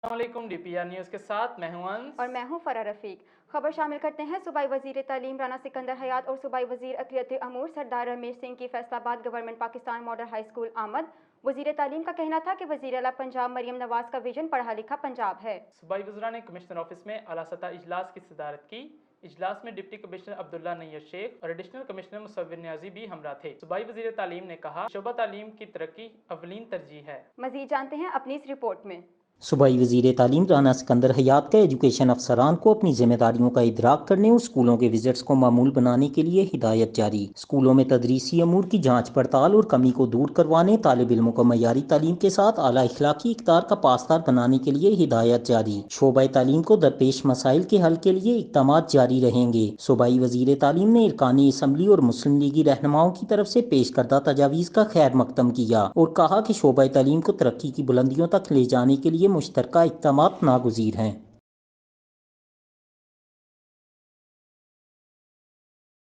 अस्सलामुअलैकुम DPR news के साथ मैं हूं अंस और मैं हूं फरा रफीक। खबर शामिल करते हैं। सूबाई वजीर तालीम राना सिकंदर हयात और सूबाई वजीर अक़लियत अमूर सरदार रमेश सिंह की Faisalabad government Pakistan model high school आमद। वजीर तालीम का कहना था कि वजीर आला पंजाब मरियम नवाज का विजन पढ़ा लिखा पंजाब है। सूबाई वज़रा ने कमिश्नर ऑफिस में आला सतह इजलास की सदारत की। इजलास में डिप्टी कमिश्नर अब्दुल्ला नैयर शेख और एडिशनल कमिश्नर मुसव्विर न्याजी भी हमरा थे। सूबाई वजीर तालीम ने कहा शोबा तालीम की तरक्की अवलीन तरजीह है। मजीद जानते हैं अपनी इस रिपोर्ट में। सूबाई वज़ीर तालीम राना सिकंदर हयात का एजुकेशन अफसरान को अपनी जिम्मेदारियों का इदराक करने और स्कूलों के विजिट्स को मामूल बनाने के लिए हिदायत जारी। स्कूलों में तदरीसी अमूर की जांच पड़ताल और कमी को दूर करवाने, तालिब इल्मों को मयारी तालीम के साथ आला इखलाकी इक़्तिदार का पासदार बनाने के लिए हिदायत जारी। शोबा तालीम को दरपेश मसाइल के हल के लिए इक़दामात जारी रहेंगे। सूबाई वज़ीर तालीम ने इरकानी असम्बली और मुस्लिम लीगी रहनुमाओं की तरफ से पेश करदा तजावीज़ का खैर मकदम किया और कहा कि शोबा तालीम को तरक्की की बुलंदियों तक ले जाने के लिए मुश्तरका इक़दामात नागुज़ीर हैं।